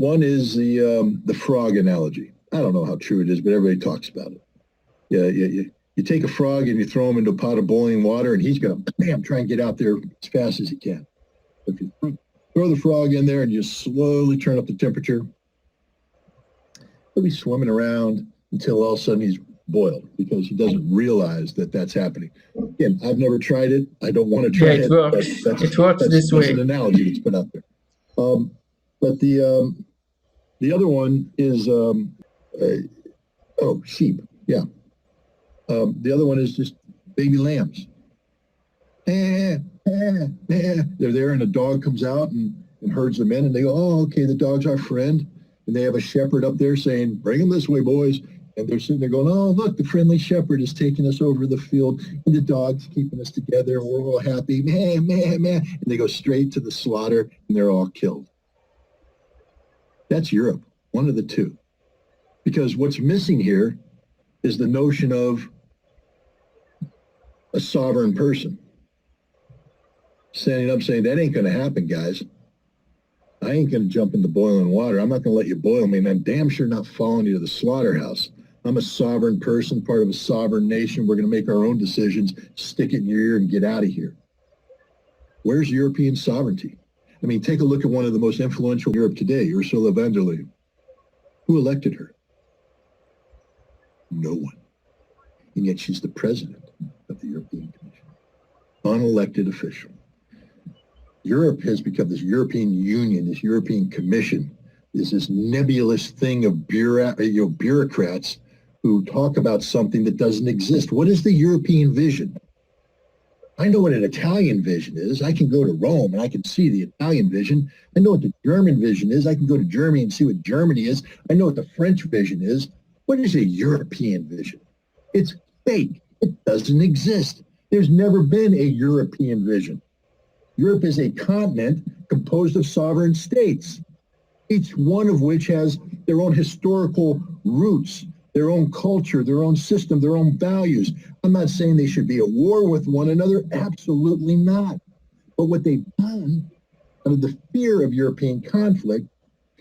One is the frog analogy. I don't know how true it is, but everybody talks about it. Yeah, you take a frog and you throw him into a pot of boiling water, and he's going to, bam, try and get out there as fast as he can. If you throw the frog in there and you slowly turn up the temperature, he'll be swimming around until all of a sudden he's boiled because he doesn't realize that that's happening. Again, I've never tried it. I don't want to try it. Works. It works this way. That's an analogy that's put out there. But the other one is sheep. Yeah. The other one is just baby lambs. They're there, and a dog comes out and herds them in, and they go, "Oh, okay, the dog's our friend." And they have a shepherd up there saying, "Bring them this way, boys." And they're sitting there going, "Oh, look, the friendly shepherd is taking us over the field, and the dog's keeping us together, and we're all happy. Man. And they go straight to the slaughter, and they're all killed. That's Europe, one of the two. Because what's missing here is the notion of a sovereign person standing up saying, "That ain't going to happen, guys. I ain't going to jump in the boiling water. I'm not going to let you boil me, and I'm damn sure not following you to the slaughterhouse. I'm a sovereign person, part of a sovereign nation. We're going to make our own decisions. Stick it in your ear and get out of here." Where's European sovereignty? I mean, take a look at one of the most influential in Europe today, Ursula von der Leyen. Who elected her? No one. And yet she's the president of the European Commission. Unelected official. Europe has become this European Union, this European Commission, is this nebulous thing of bureaucrats who talk about something that doesn't exist. What is the European vision? I know what an Italian vision is. I can go to Rome and I can see the Italian vision. I know what the German vision is. I can go to Germany and see what Germany is. I know what the French vision is. What is a European vision? It's fake. It doesn't exist. There's never been a European vision. Europe is a continent composed of sovereign states, each one of which has their own historical roots, their own culture, their own system, their own values. I'm not saying they should be at war with one another. Absolutely not. But what they've done out of the fear of European conflict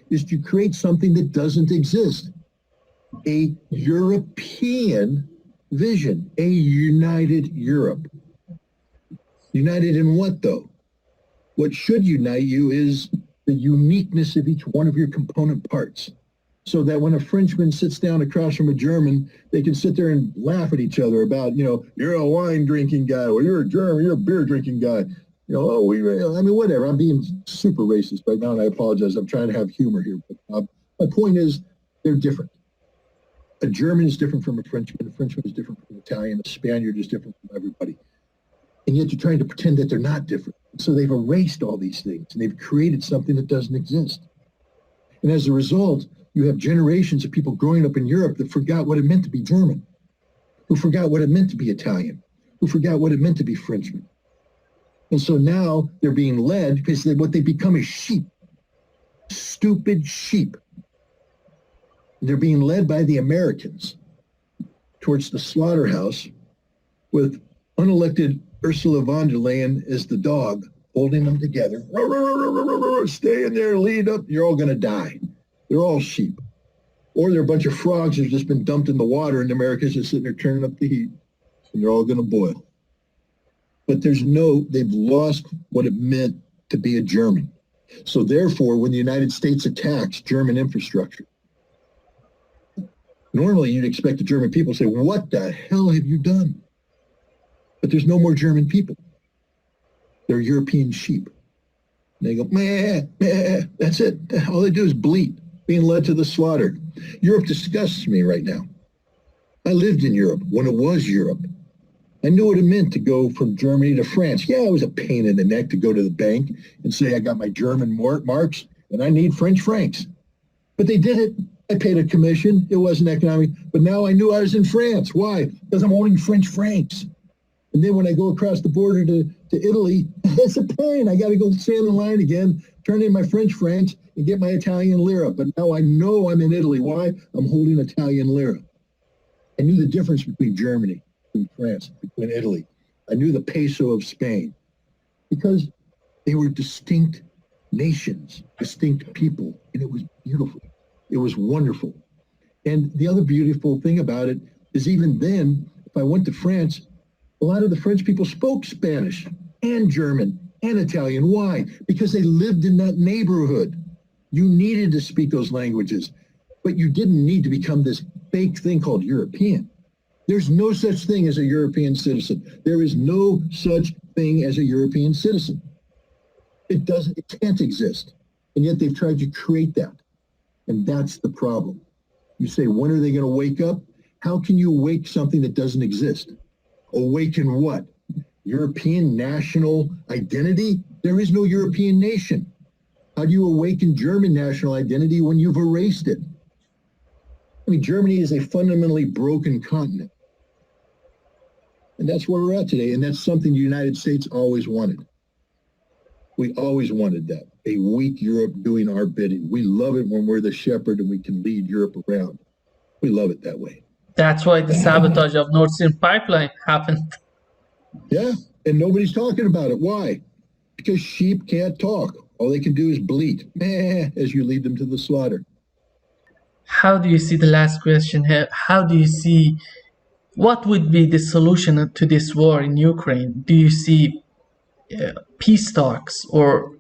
is to create something that doesn't exist. A European vision, a united Europe. United in what, though? What should unite you is the uniqueness of each one of your component parts, so that when a Frenchman sits down across from a German, they can sit there and laugh at each other about, you're a wine drinking guy, or you're a German, you're a beer drinking guy. Whatever. I'm being super racist right now, and I apologize. I'm trying to have humor here. But my point is, they're different. A German is different from a Frenchman. A Frenchman is different from an Italian. A Spaniard is different from everybody. And yet you're trying to pretend that they're not different. So they've erased all these things, and they've created something that doesn't exist. And as a result, you have generations of people growing up in Europe that forgot what it meant to be German, who forgot what it meant to be Italian, who forgot what it meant to be Frenchman. And so now they're being led because what they become is sheep, stupid sheep. And they're being led by the Americans towards the slaughterhouse with unelected Ursula von der Leyen as the dog, holding them together. Stay in there, lead up, you're all going to die. They're all sheep. Or they're a bunch of frogs that have just been dumped in the water, and the Americans are sitting there turning up the heat, and they're all going to boil. But they've lost what it meant to be a German. So therefore, when the United States attacks German infrastructure, normally you'd expect the German people to say, "What the hell have you done?" But there's no more German people. They're European sheep. And they go, meh, meh, that's it. All they do is bleat, being led to the slaughter. Europe disgusts me right now. I lived in Europe when it was Europe. I knew what it meant to go from Germany to France. Yeah, it was a pain in the neck to go to the bank and say, I got my German marks and I need French francs. But they did it. I paid a commission. It wasn't economic. But now I knew I was in France. Why? Because I'm owning French francs. And then when I go across the border to Italy, it's a pain. I got to go stand in line again, turn in my French francs, and get my Italian lira. But now I know I'm in Italy. Why? I'm holding Italian lira. I knew the difference between Germany, between France, between Italy. I knew the peso of Spain because they were distinct nations, distinct people, and it was beautiful. It was wonderful. And the other beautiful thing about it is even then, if I went to France, a lot of the French people spoke Spanish and German and Italian. Why? Because they lived in that neighborhood. You needed to speak those languages, but you didn't need to become this fake thing called European. There's no such thing as a European citizen. There is no such thing as a European citizen. It can't exist. And yet they've tried to create that. And that's the problem. You say, when are they going to wake up? How can you awake something that doesn't exist? Awaken what? European national identity? There is no European nation. How do you awaken German national identity when you've erased it? I mean, Germany is a fundamentally broken continent. And that's where we're at today. And that's something the United States always wanted. We always wanted that. A weak Europe doing our bidding. We love it when we're the shepherd and we can lead Europe around. We love it that way. That's why the sabotage of Nord Stream pipeline happened. Yeah, and nobody's talking about it. Why? Because sheep can't talk. All they can do is bleat, as you lead them to the slaughter. How do you see the last question here? How do you see what would be the solution to this war in Ukraine? Do you see peace talks, or